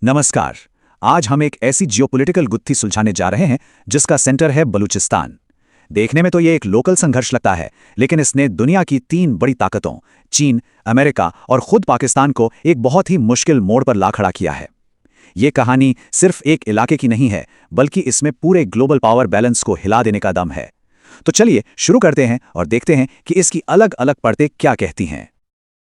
नमस्कार। आज हम एक ऐसी जियोपॉलिटिकल गुत्थी सुलझाने जा रहे हैं जिसका सेंटर है बलूचिस्तान। देखने में तो ये एक लोकल संघर्ष लगता है, लेकिन इसने दुनिया की तीन बड़ी ताकतों चीन, अमेरिका और खुद पाकिस्तान को एक बहुत ही मुश्किल मोड़ पर ला खड़ा किया है। ये कहानी सिर्फ एक इलाके की नहीं है, बल्कि इसमें पूरे ग्लोबल पावर बैलेंस को हिला देने का दम है। तो चलिए शुरू करते हैं और देखते हैं कि इसकी अलग अलग परतें क्या कहती हैं।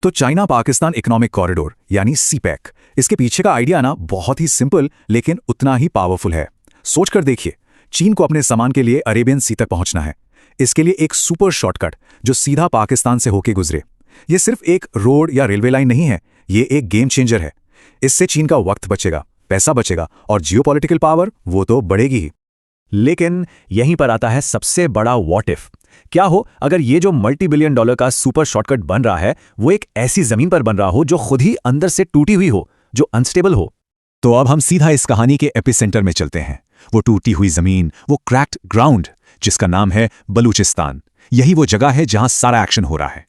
तो चाइना पाकिस्तान इकोनॉमिक कॉरिडोर यानी सीपैक, इसके पीछे का आइडिया ना बहुत ही सिंपल लेकिन उतना ही पावरफुल है। सोच कर देखिए, चीन को अपने सामान के लिए अरेबियन सी तक पहुंचना है। इसके लिए एक सुपर शॉर्टकट जो सीधा पाकिस्तान से होके गुजरे। ये सिर्फ एक रोड या रेलवे लाइन नहीं है, ये एक गेम चेंजर है। इससे चीन का वक्त बचेगा, पैसा बचेगा और जियोपॉलिटिकल पावर वो तो बढ़ेगी ही। लेकिन यहीं पर आता है सबसे बड़ा व्हाट इफ। क्या हो अगर ये जो मल्टी-बिलियन डॉलर का सुपर शॉर्टकट बन रहा है वो एक ऐसी जमीन पर बन रहा हो जो खुद ही अंदर से टूटी हुई हो, जो अनस्टेबल हो। तो अब हम सीधा इस कहानी के एपिसेंटर में चलते हैं। वो टूटी हुई जमीन, वो क्रैक्ड ग्राउंड जिसका नाम है बलूचिस्तान। यही वो जगह है जहां सारा एक्शन हो रहा है।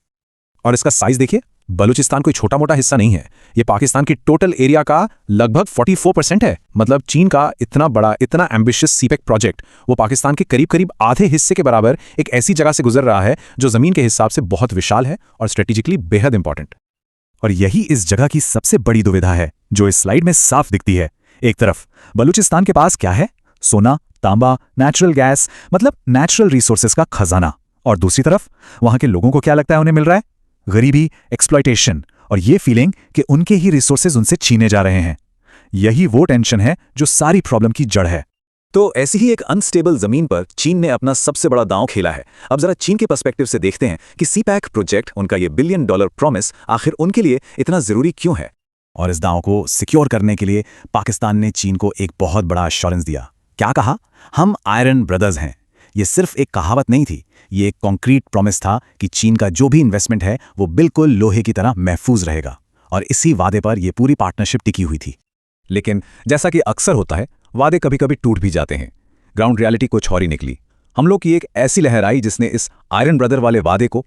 और इसका साइज देखिए, बलूचिस्तान कोई छोटा मोटा हिस्सा नहीं है। ये पाकिस्तान की टोटल एरिया का लगभग 44% है। मतलब चीन का इतना बड़ा, इतना एम्बिशियस सीपैक प्रोजेक्ट वो पाकिस्तान के करीब करीब आधे हिस्से के बराबर एक ऐसी जगह से गुजर रहा है जो जमीन के हिसाब से बहुत विशाल है और स्ट्रेटेजिकली बेहद इंपॉर्टेंट। और यही इस जगह की सबसे बड़ी दुविधा है जो इस स्लाइड में साफ दिखती है। एक तरफ बलूचिस्तान के पास क्या है? सोना, तांबा, नेचुरल गैस, मतलब नेचुरल रिसोर्सेज का खजाना। और दूसरी तरफ वहां के लोगों को क्या लगता है उन्हें मिल रहा है? गरीबी, एक्सप्लॉयटेशन और ये फीलिंग कि उनके ही रिसोर्सेज उनसे छीने जा रहे हैं। यही वो टेंशन है जो सारी प्रॉब्लम की जड़ है। तो ऐसी ही एक अनस्टेबल जमीन पर चीन ने अपना सबसे बड़ा दांव खेला है। अब जरा चीन के पर्सपेक्टिव से देखते हैं कि सीपैक प्रोजेक्ट, उनका ये बिलियन डॉलर प्रॉमिस, आखिर उनके लिए इतना जरूरी क्यों है। और इस दांव को सिक्योर करने के लिए पाकिस्तान ने चीन को एक बहुत बड़ा एश्योरेंस दिया। क्या कहा? हम आयरन ब्रदर्स हैं। ये सिर्फ एक कहावत नहीं थी, ये एक कॉन्क्रीट प्रॉमिस था कि चीन का जो भी इन्वेस्टमेंट है वो बिल्कुल लोहे की तरह महफूज रहेगा। और इसी वादे पर यह पूरी पार्टनरशिप टिकी हुई थी। लेकिन जैसा कि अक्सर होता है, वादे कभी कभी टूट भी जाते हैं। ग्राउंड रियलिटी कुछ और ही निकली। हमलों की एक ऐसी लहर आई जिसने इस आयरन ब्रदर वाले वादे को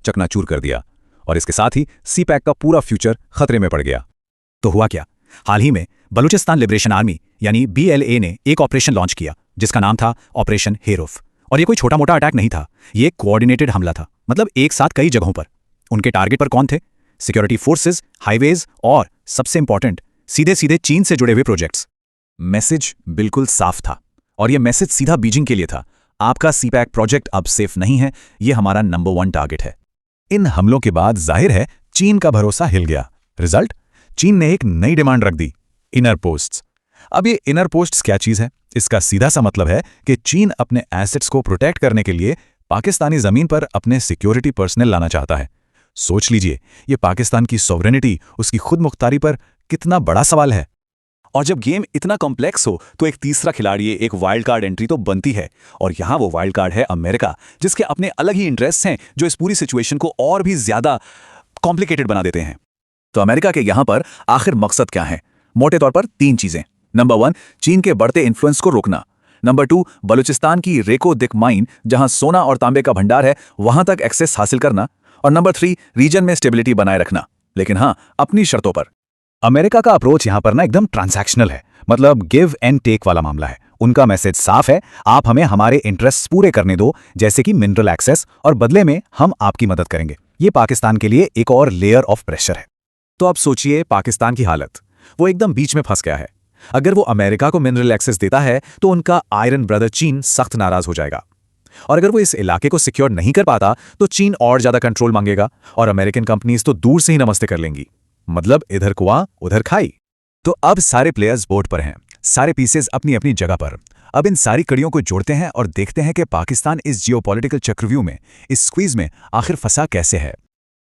चकनाचूर कर दिया और इसके साथ ही सीपैक का पूरा फ्यूचर खतरे में पड़ गया। तो हुआ क्या? हाल ही में बलूचिस्तान लिबरेशन आर्मी यानी BLA ने एक ऑपरेशन लॉन्च किया जिसका नाम था ऑपरेशन हेरोफ। और ये कोई छोटा मोटा अटैक नहीं था, ये एक कोऑर्डिनेटेड हमला था। मतलब एक साथ कई जगहों पर। उनके टारगेट पर कौन थे? सिक्योरिटी फोर्सेस, हाईवेज और सबसे इंपॉर्टेंट, सीधे सीधे चीन से जुड़े हुए प्रोजेक्ट्स। मैसेज बिल्कुल साफ था और यह मैसेज सीधा बीजिंग के लिए था। आपका सीपैक प्रोजेक्ट अब सेफ नहीं है, यह हमारा नंबर 1 टारगेट है। इन हमलों के बाद जाहिर है चीन का भरोसा हिल गया। रिजल्ट? चीन ने एक नई डिमांड रख दी, इनर पोस्ट्स। अब ये इनर पोस्ट्स क्या चीज है? इसका सीधा सा मतलब है कि चीन अपने एसेट्स को प्रोटेक्ट करने के लिए पाकिस्तानी जमीन पर अपने सिक्योरिटी पर्सनल लाना चाहता है। सोच लीजिए, ये पाकिस्तान की सॉवरेनिटी, उसकी खुद मुख्तारी पर कितना बड़ा सवाल है। और जब गेम इतना कॉम्प्लेक्स हो तो एक तीसरा खिलाड़ी, एक वाइल्ड कार्ड एंट्री तो बनती है। और यहां वो वाइल्ड कार्ड है अमेरिका, जिसके अपने अलग ही इंटरेस्ट हैं जो इस पूरी सिचुएशन को और भी ज्यादा कॉम्प्लिकेटेड बना देते हैं। तो अमेरिका के यहां पर आखिर मकसद क्या है? मोटे तौर पर 3 चीजें। नंबर 1, चीन के बढ़ते इन्फ्लुएंस को रोकना। नंबर 2, बलूचिस्तान की रेको दिक माइन, जहां सोना और तांबे का भंडार है, वहां तक एक्सेस हासिल करना। और नंबर 3, रीजन में स्टेबिलिटी बनाए रखना, लेकिन हां, अपनी शर्तों पर। अमेरिका का अप्रोच यहां पर ना एकदम ट्रांजैक्शनल है, मतलब गिव एंड टेक वाला मामला है। उनका मैसेज साफ है, आप हमें हमारे इंटरेस्ट पूरे करने दो, जैसे कि मिनरल एक्सेस, और बदले में हम आपकी मदद करेंगे। ये पाकिस्तान के लिए एक और लेयर ऑफ प्रेशर है। तो अब सोचिए पाकिस्तान की हालत, वो एकदम बीच में फंस गया है। अगर वो अमेरिका को मिनरल एक्सेस देता है तो उनका आयरन ब्रदर चीन सख्त नाराज हो जाएगा। और अगर वो इस इलाके को सिक्योर नहीं कर पाता तो चीन और ज्यादा कंट्रोल मांगेगा और अमेरिकन कंपनीज तो दूर से ही नमस्ते कर लेंगी। मतलब इधर कुआं उधर खाई। तो अब सारे प्लेयर्स बोर्ड पर हैं, सारे पीसेस अपनी अपनी जगह पर। अब इन सारी कड़ियों को जोड़ते हैं और देखते हैं कि पाकिस्तान इस जियोपॉलिटिकल चक्रव्यूह में, इस स्क्वीज में आखिर फंसा कैसे है।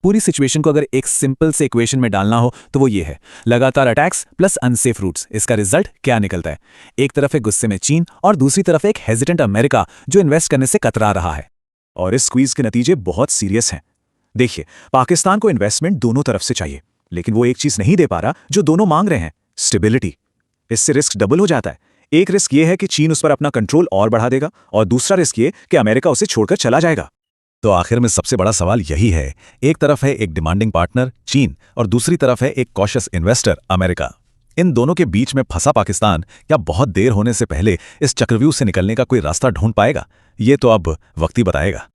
पूरी सिचुएशन को अगर एक सिंपल से इक्वेशन में डालना हो तो वो ये है, लगातार अटैक्स प्लस अनसेफ रूट्स। इसका रिजल्ट क्या निकलता है? एक तरफ है गुस्से में चीन और दूसरी तरफ एक हेजिटेंट अमेरिका जो इन्वेस्ट करने से कतरा रहा है। और इस स्क्वीज के नतीजे बहुत सीरियस हैं। देखिए, पाकिस्तान को इन्वेस्टमेंट दोनों तरफ से चाहिए, लेकिन वो एक चीज नहीं दे पा रहा जो दोनों मांग रहे हैं, स्टेबिलिटी। इससे रिस्क डबल हो जाता है। एक रिस्क ये है कि चीन उस पर अपना कंट्रोल और बढ़ा देगा और दूसरा रिस्क ये कि अमेरिका उसे छोड़कर चला जाएगा। तो आखिर में सबसे बड़ा सवाल यही है, एक तरफ है एक डिमांडिंग पार्टनर चीन और दूसरी तरफ है एक कॉशियस इन्वेस्टर अमेरिका। इन दोनों के बीच में फंसा पाकिस्तान क्या बहुत देर होने से पहले इस चक्रव्यूह से निकलने का कोई रास्ता ढूंढ पाएगा? ये तो अब वक्त ही बताएगा।